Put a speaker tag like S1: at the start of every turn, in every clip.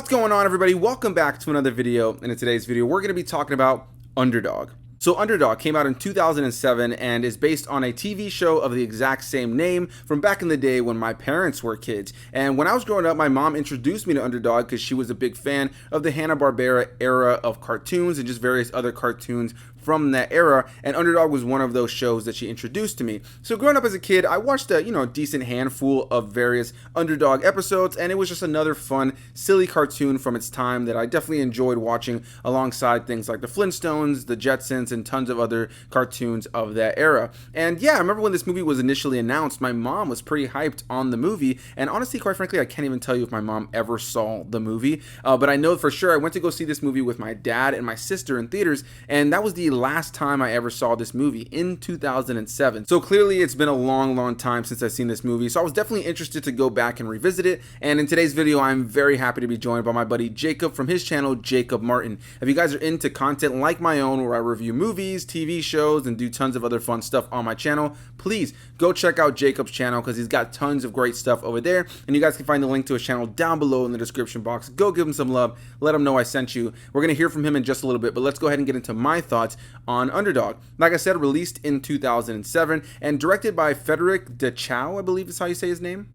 S1: What's going on, everybody? Welcome back to another video. And in today's video, we're going to be talking about Underdog. So Underdog came out in 2007 and is based on a TV show of the exact same name from back in the day when my parents were kids. And when I was growing up, my mom introduced me to Underdog because she was a big fan of the Hanna-Barbera era of cartoons and just various other cartoons from that era, and Underdog was one of those shows that she introduced to me. So growing up as a kid, I watched a decent handful of various Underdog episodes, and it was just another fun, silly cartoon from its time that I definitely enjoyed watching alongside things like the Flintstones, the Jetsons, and tons of other cartoons of that era. And yeah, I remember when this movie was initially announced, my mom was pretty hyped on the movie, and honestly, quite frankly, I can't even tell you if my mom ever saw the movie, but I know for sure I went to go see this movie with my dad and my sister in theaters, and that was the last time I ever saw this movie in 2007. So clearly it's been a long time since I've seen this movie, so I was definitely interested to go back and revisit it. And in today's video, I'm very happy to be joined by my buddy Jacob from his channel, Jacob Martin. If you guys are into content like my own, where I review movies, TV shows, and do tons of other fun stuff on my channel, please go check out Jacob's channel because he's got tons of great stuff over there. And you guys can find the link to his channel down below in the description box. Go give him some love. Let him know I sent you. We're going to hear from him in just a little bit, but let's go ahead and get into my thoughts on Underdog. Like I said, released in 2007 and directed by Frederick Du Chau, I believe is how you say his name.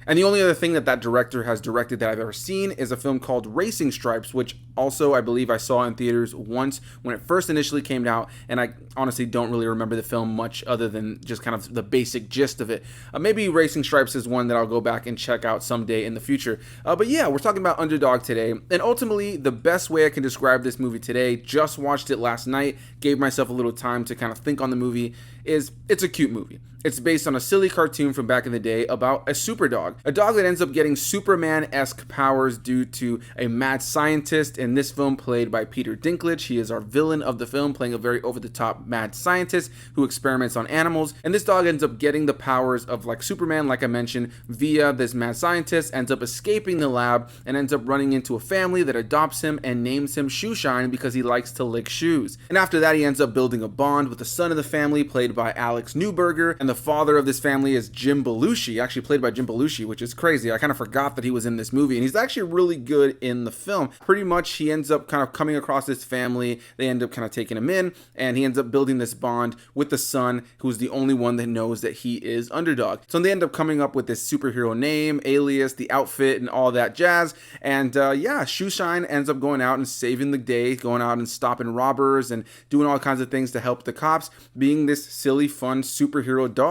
S1: And the only other thing that director has directed that I've ever seen is a film called Racing Stripes, which also I believe I saw in theaters once when it first initially came out, and I honestly don't really remember the film much other than just kind of the basic gist of it. Maybe Racing Stripes is one that I'll go back and check out someday in the future. But yeah, we're talking about Underdog today, and ultimately the best way I can describe this movie today, just watched it last night, gave myself a little time to kind of think on the movie, is it's a cute movie. It's based on a silly cartoon from back in the day about a super dog. A dog that ends up getting Superman-esque powers due to a mad scientist, in this film played by Peter Dinklage. He is our villain of the film, playing a very over-the-top mad scientist who experiments on animals. And this dog ends up getting the powers of like Superman, like I mentioned, via this mad scientist, ends up escaping the lab and ends up running into a family that adopts him and names him Shoeshine because he likes to lick shoes. And after that, he ends up building a bond with the son of the family, played by Alex Newberger, and the father of this family is Jim Belushi, actually played by Jim Belushi, which is crazy. I kind of forgot that he was in this movie, and he's actually really good in the film. Pretty much he ends up kind of coming across this family, they end up kind of taking him in, and he ends up building this bond with the son, who's the only one that knows that he is Underdog. So they end up coming up with this superhero name, alias, the outfit, and all that jazz, and yeah, Shoeshine ends up going out and saving the day, going out and stopping robbers and doing all kinds of things to help the cops, being this silly, fun superhero dog.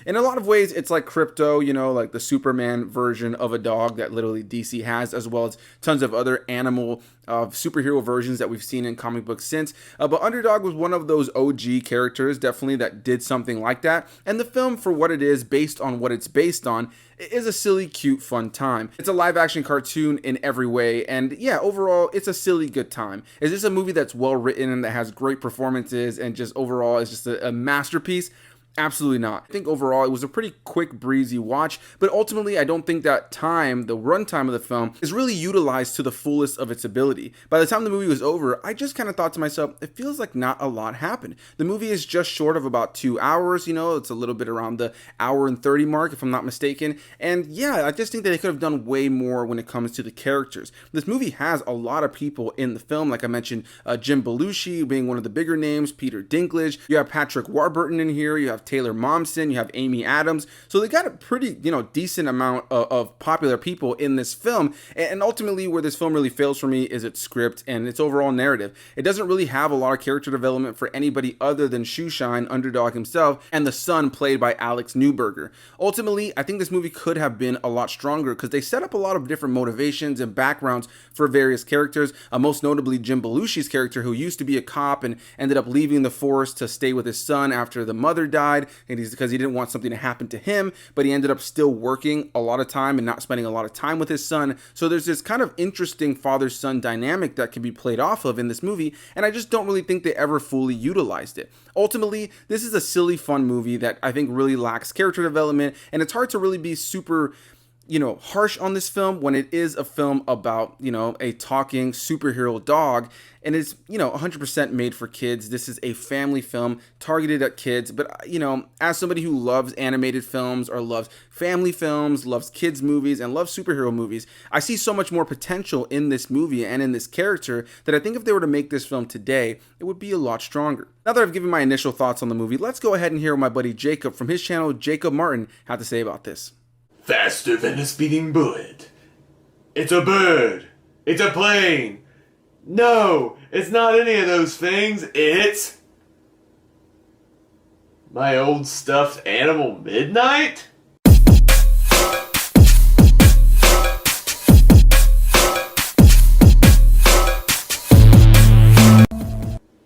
S1: In a lot of ways, it's like Crypto, like the Superman version of a dog that literally DC has, as well as tons of other animal superhero versions that we've seen in comic books since. But Underdog was one of those OG characters, definitely, that did something like that. And the film, for what it is, based on what it's based on, is a silly, cute, fun time. It's a live-action cartoon in every way, and yeah, overall, it's a silly, good time. Is this a movie that's well written and that has great performances and just overall is just a masterpiece? Absolutely not. I think overall it was a pretty quick, breezy watch, but ultimately I don't think that time, the runtime of the film, is really utilized to the fullest of its ability. By the time the movie was over, I just kind of thought to myself, it feels like not a lot happened. The movie is just short of about 2 hours, it's a little bit around the hour and 30 mark, if I'm not mistaken, and yeah, I just think that they could have done way more when it comes to the characters. This movie has a lot of people in the film, like I mentioned, Jim Belushi being one of the bigger names, Peter Dinklage, you have Patrick Warburton in here, you have Taylor Momsen, you have Amy Adams, so they got a pretty decent amount of popular people in this film. And ultimately where this film really fails for me is its script and its overall narrative. It doesn't really have a lot of character development for anybody other than Shoeshine, Underdog himself, and the son played by Alex Newberger. Ultimately, I think this movie could have been a lot stronger because they set up a lot of different motivations and backgrounds for various characters, most notably Jim Belushi's character, who used to be a cop and ended up leaving the force to stay with his son after the mother died, and he's because he didn't want something to happen to him, but he ended up still working a lot of time and not spending a lot of time with his son. So there's this kind of interesting father-son dynamic that can be played off of in this movie, and I just don't really think they ever fully utilized it. Ultimately, this is a silly, fun movie that I think really lacks character development, and it's hard to really be super harsh on this film when it is a film about, a talking superhero dog, and it's, 100% made for kids. This is a family film targeted at kids, but, as somebody who loves animated films or loves family films, loves kids movies, and loves superhero movies, I see so much more potential in this movie and in this character that I think if they were to make this film today, it would be a lot stronger. Now that I've given my initial thoughts on the movie, let's go ahead and hear what my buddy Jacob from his channel, Jacob Martin, had to say about this.
S2: Faster than a speeding bullet. It's a bird. It's a plane. No, it's not any of those things. It's my old stuffed animal Midnight?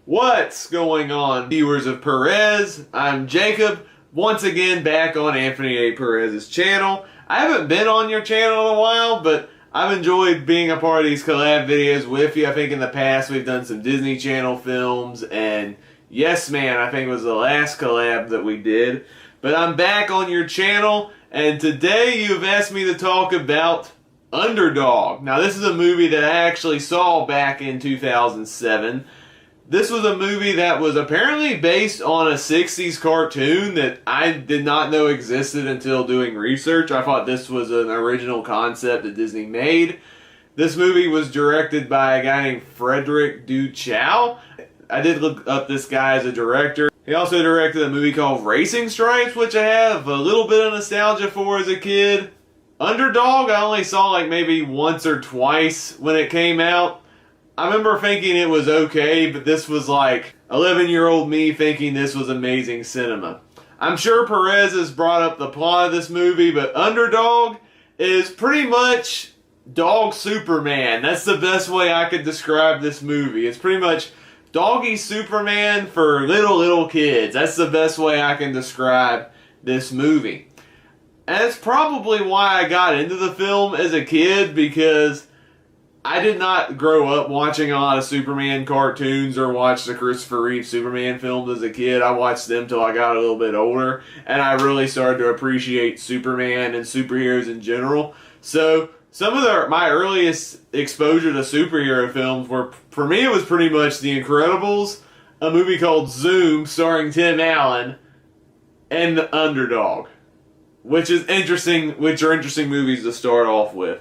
S2: What's going on, viewers of Perez? I'm Jacob. Once again, back on Anthony A. Perez's channel. I haven't been on your channel in a while, but I've enjoyed being a part of these collab videos with you. I think in the past we've done some Disney Channel films, and Yes Man, I think was the last collab that we did. But I'm back on your channel, and today you've asked me to talk about Underdog. Now this is a movie that I actually saw back in 2007. This was a movie that was apparently based on a 60s cartoon that I did not know existed until doing research. I thought this was an original concept that Disney made. This movie was directed by a guy named Frederick Du Chau. I did look up this guy as a director. He also directed a movie called Racing Stripes, which I have a little bit of nostalgia for as a kid. Underdog, I only saw like maybe once or twice when it came out. I remember thinking it was okay, but this was like 11-year-old me thinking this was amazing cinema. I'm sure Perez has brought up the plot of this movie, but Underdog is pretty much Dog Superman. That's the best way I could describe this movie. It's pretty much Doggy Superman for little kids. That's the best way I can describe this movie. And it's probably why I got into the film as a kid, because I did not grow up watching a lot of Superman cartoons or watch the Christopher Reeve Superman films as a kid. I watched them till I got a little bit older, and I really started to appreciate Superman and superheroes in general. So some of my earliest exposure to superhero films were, for me, it was pretty much The Incredibles, a movie called Zoom starring Tim Allen, and The Underdog, which are interesting movies to start off with.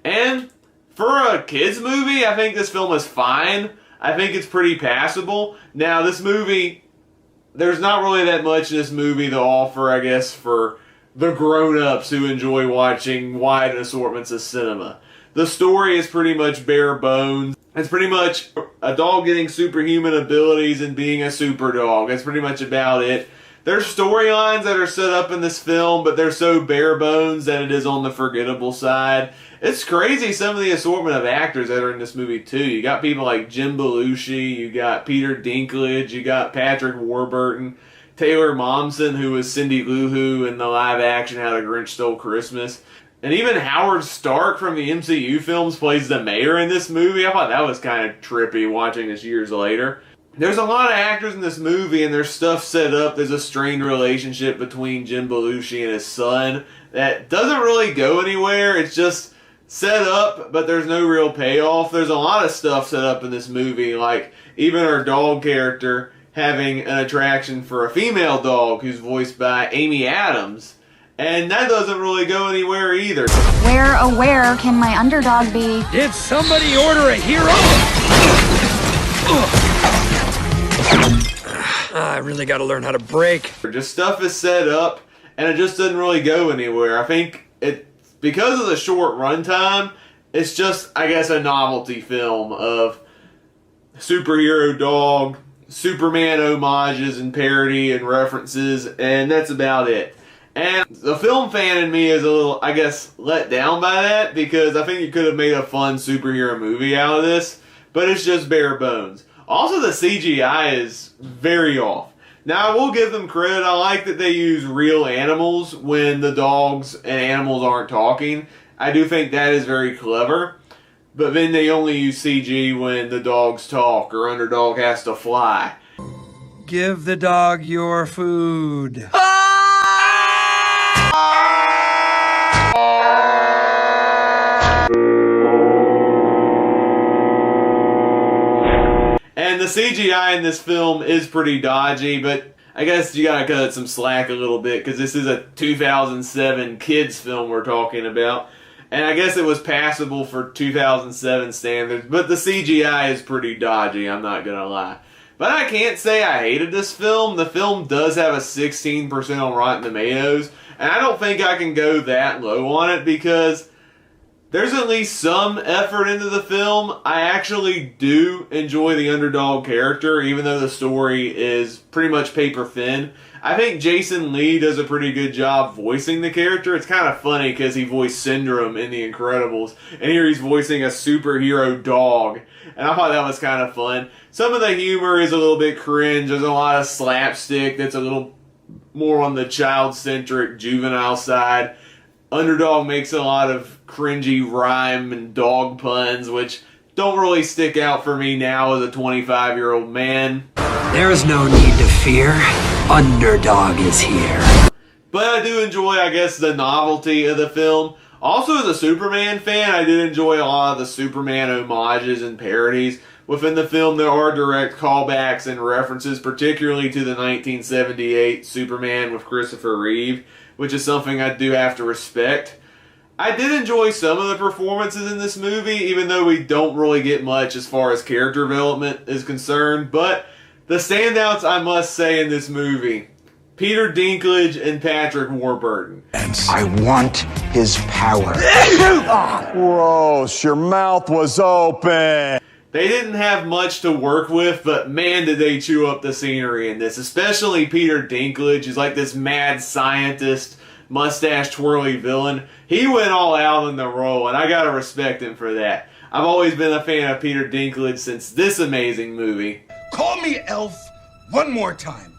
S2: And for a kids movie, I think this film is fine. I think it's pretty passable. Now, this movie, there's not really that much in this movie to offer, I guess, for the grown-ups who enjoy watching wide assortments of cinema. The story is pretty much bare bones. It's pretty much a dog getting superhuman abilities and being a super dog. That's pretty much about it. There's storylines that are set up in this film, but they're so bare bones that it is on the forgettable side. It's crazy some of the assortment of actors that are in this movie too. You got people like Jim Belushi, you got Peter Dinklage, you got Patrick Warburton, Taylor Momsen, who was Cindy Lou Who in the live action How the Grinch Stole Christmas. And even Howard Stark from the MCU films plays the mayor in this movie. I thought that was kind of trippy watching this years later. There's a lot of actors in this movie, and there's stuff set up. There's a strained relationship between Jim Belushi and his son that doesn't really go anywhere. It's just set up, but there's no real payoff. There's a lot of stuff set up in this movie, like even our dog character having an attraction for a female dog who's voiced by Amy Adams. And that doesn't really go anywhere either.
S3: Where can my underdog be?
S4: Did somebody order a hero? I really got to learn how to brake.
S2: Just stuff is set up, and it just doesn't really go anywhere. I think because of the short runtime, it's just, I guess, a novelty film of superhero dog, Superman homages and parody and references, and that's about it. And the film fan in me is a little, I guess, let down by that, because I think you could have made a fun superhero movie out of this, but it's just bare bones. Also, the CGI is very off. Now, I will give them credit. I like that they use real animals when the dogs and animals aren't talking. I do think that is very clever. But then they only use CG when the dogs talk or Underdog has to fly.
S4: Give the dog your food.
S2: And the CGI in this film is pretty dodgy, but I guess you gotta cut some slack a little bit because this is a 2007 kids film we're talking about. And I guess it was passable for 2007 standards, but the CGI is pretty dodgy, I'm not gonna lie. But I can't say I hated this film. The film does have a 16% on Rotten Tomatoes, and I don't think I can go that low on it because there's at least some effort into the film. I actually do enjoy the underdog character, even though the story is pretty much paper thin. I think Jason Lee does a pretty good job voicing the character. It's kind of funny because he voiced Syndrome in The Incredibles, and here he's voicing a superhero dog, and I thought that was kind of fun. Some of the humor is a little bit cringe. There's a lot of slapstick that's a little more on the child-centric, juvenile side. Underdog makes a lot of cringy rhyme and dog puns, which don't really stick out for me now as a 25-year-old man.
S4: There is no need to fear. Underdog is here.
S2: But I do enjoy, I guess, the novelty of the film. Also, as a Superman fan, I did enjoy a lot of the Superman homages and parodies. Within the film, there are direct callbacks and references, particularly to the 1978 Superman with Christopher Reeve, which is something I do have to respect. I did enjoy some of the performances in this movie, even though we don't really get much as far as character development is concerned. But the standouts, I must say, in this movie, Peter Dinklage and Patrick Warburton.
S5: I want his power.
S6: Gross, your mouth was open.
S2: They didn't have much to work with, but man, did they chew up the scenery in this. Especially Peter Dinklage, who's like this mad scientist, mustache twirly villain. He went all out in the role, and I gotta respect him for that. I've always been a fan of Peter Dinklage since this amazing movie.
S5: Call me Elf one more time.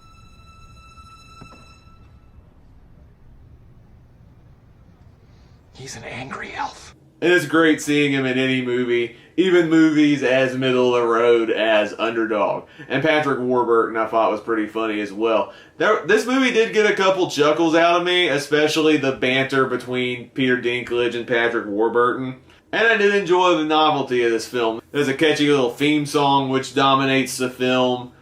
S5: He's an angry elf.
S2: And it's great seeing him in any movie, even movies as middle of the road as Underdog. And Patrick Warburton I thought was pretty funny as well. This movie did get a couple chuckles out of me, especially the banter between Peter Dinklage and Patrick Warburton. And I did enjoy the novelty of this film. There's a catchy little theme song which dominates the film.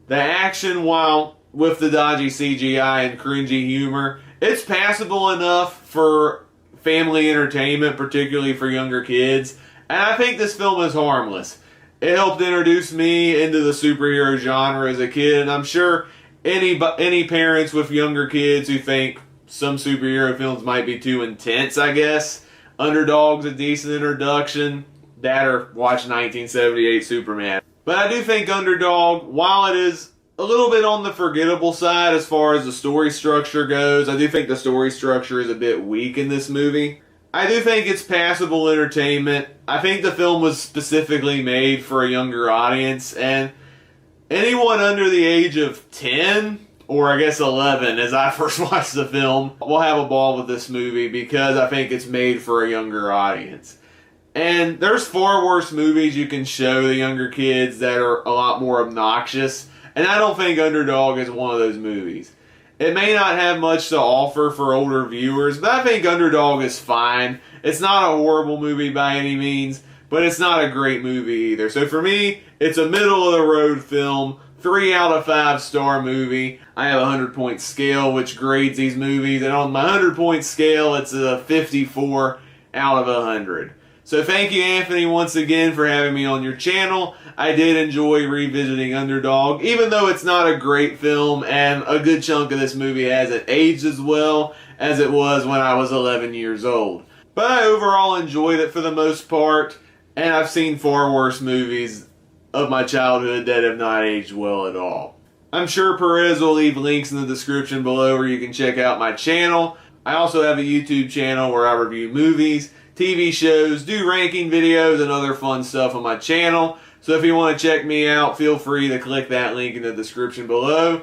S2: The action, while with the dodgy CGI and cringy humor, it's passable enough for family entertainment, particularly for younger kids. And I think this film is harmless. It helped introduce me into the superhero genre as a kid, and I'm sure any parents with younger kids who think some superhero films might be too intense, I guess, Underdog's a decent introduction. That or watch 1978 Superman. But I do think Underdog, while it is a little bit on the forgettable side as far as the story structure goes, I do think the story structure is a bit weak in this movie. I do think it's passable entertainment. I think the film was specifically made for a younger audience, and anyone under the age of 10, or I guess 11 as I first watched the film, will have a ball with this movie because I think it's made for a younger audience. And there's far worse movies you can show the younger kids that are a lot more obnoxious, and I don't think Underdog is one of those movies. It may not have much to offer for older viewers, but I think Underdog is fine. It's not a horrible movie by any means, but it's not a great movie either. So for me, it's a middle-of-the-road film, 3 out of 5 star movie. I have a 100-point scale, which grades these movies, and on my 100-point scale, it's a 54 out of 100. So thank you, Anthony, once again for having me on your channel. I did enjoy revisiting Underdog, even though it's not a great film, and a good chunk of this movie hasn't aged as well as it was when I was 11 years old. But I overall enjoyed it for the most part, and I've seen far worse movies of my childhood that have not aged well at all. I'm sure Perez will leave links in the description below where you can check out my channel. I also have a YouTube channel where I review movies, TV shows, do ranking videos, and other fun stuff on my channel. So if you want to check me out, feel free to click that link in the description below.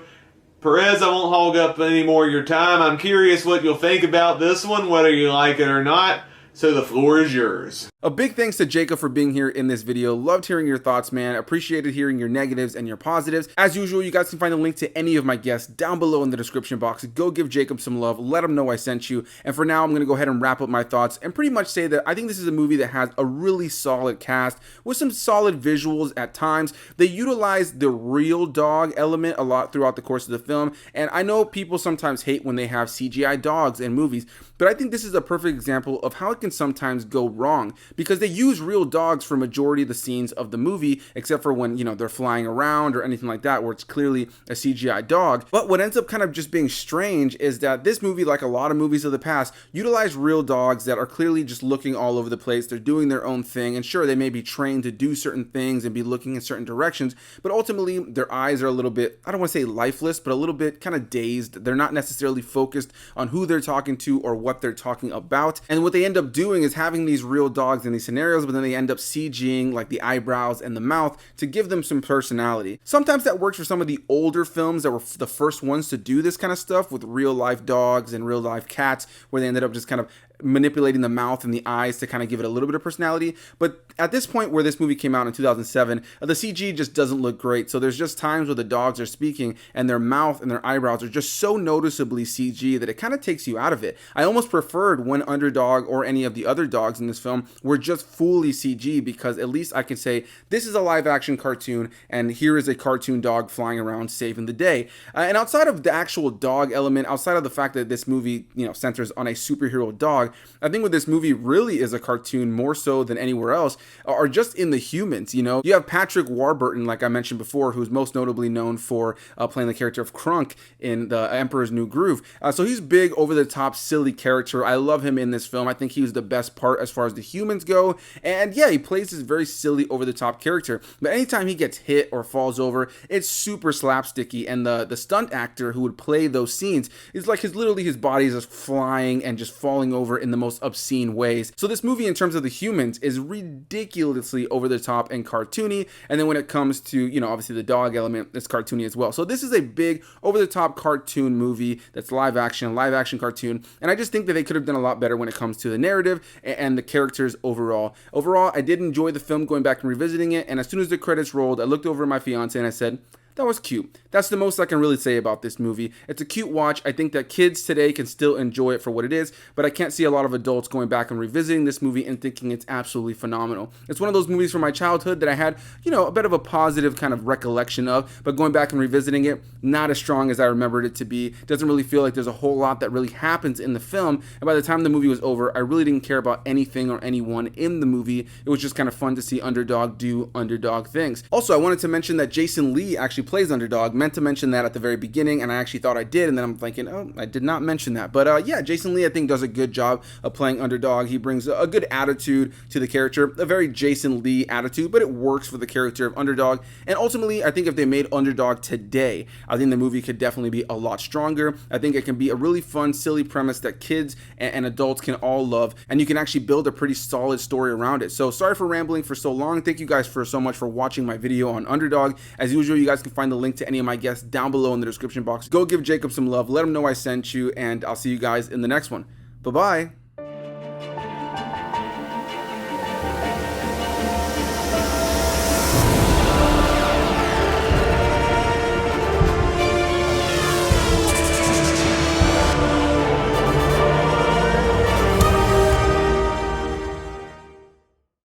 S2: Perez, I won't hog up any more of your time. I'm curious what you'll think about this one, whether you like it or not. so the floor is yours.
S1: A big thanks to Jacob for being here in this video. Loved hearing your thoughts, man. Appreciated hearing your negatives and your positives. As usual, you guys can find a link to any of my guests down below in the description box. Go give Jacob some love. Let him know I sent you. And for now, I'm going to go ahead and wrap up my thoughts and pretty much say that I think this is a movie that has a really solid cast with some solid visuals at times. They utilize the real dog element a lot throughout the course of the film. And I know people sometimes hate when they have CGI dogs in movies, but I think this is a perfect example of how it can sometimes go wrong, because they use real dogs for majority of the scenes of the movie, except for when, you know, they're flying around or anything like that where it's clearly a CGI dog. But what ends up kind of just being strange is that this movie, like a lot of movies of the past, utilize real dogs that are clearly just looking all over the place. They're doing their own thing, and sure, they may be trained to do certain things and be looking in certain directions, but ultimately their eyes are a little bit, I don't want to say lifeless, but a little bit kind of dazed. They're not necessarily focused on who they're talking to or what they're talking about. And what they end up doing is having these real dogs in these scenarios, but then they end up CGing like the eyebrows and the mouth to give them some personality. Sometimes that works for some of the older films that were the first ones to do this kind of stuff with real life dogs and real life cats, where they ended up just kind of manipulating the mouth and the eyes to kind of give it a little bit of personality. But at this point where this movie came out in 2007, the CG just doesn't look great. So there's just times where the dogs are speaking and their mouth and their eyebrows are just so noticeably CG that it kind of takes you out of it. I almost preferred when Underdog or any of the other dogs in this film were just fully CG, because at least I can say this is a live action cartoon and here is a cartoon dog flying around saving the day. And outside of the actual dog element, outside of the fact that this movie, you know, centers on a superhero dog, I think what this movie really is a cartoon more so than anywhere else are just in the humans. You know, you have Patrick Warburton, like I mentioned before, who's most notably known for playing the character of Crunk in The Emperor's New Groove. So he's big, over the top, silly character. I love him in this film. I think he was the best part as far as the humans go. And yeah, he plays this very silly, over the top character. But anytime he gets hit or falls over, it's super slapsticky. And the stunt actor who would play those scenes is like literally his body is just flying and just falling over in the most obscene ways. So this movie, in terms of the humans, is ridiculously over the top and cartoony. And then when it comes to, you know, obviously the dog element, it's cartoony as well. So this is a big over the top cartoon movie that's live action cartoon. And I just think that they could have done a lot better when it comes to the narrative and the characters overall. Overall, I did enjoy the film, going back and revisiting it. And as soon as the credits rolled, I looked over at my fiance and I said, that was cute. That's the most I can really say about this movie. It's a cute watch. I think that kids today can still enjoy it for what it is, but I can't see a lot of adults going back and revisiting this movie and thinking it's absolutely phenomenal. It's one of those movies from my childhood that I had, you know, a bit of a positive kind of recollection of, but going back and revisiting it, not as strong as I remembered it to be. Doesn't really feel like there's a whole lot that really happens in the film, and by the time the movie was over, I really didn't care about anything or anyone in the movie. It was just kind of fun to see Underdog do Underdog things. Also, I wanted to mention that Jason Lee actually plays Underdog. Meant to mention that at the very beginning, and I actually thought I did, and then I'm thinking, oh, I did not mention that. But yeah, Jason Lee, I think, does a good job of playing Underdog. He brings a good attitude to the character, a very Jason Lee attitude, but it works for the character of Underdog. And ultimately, I think if they made Underdog today, I think the movie could definitely be a lot stronger. I think it can be a really fun, silly premise that kids and adults can all love, and you can actually build a pretty solid story around it. So sorry for rambling for so long. Thank you guys so much for watching my video on Underdog. As usual, you guys can find the link to any of my guests down below in the description box. Go give Jacob some love, let him know I sent you, and I'll see you guys in the next one. Bye-bye.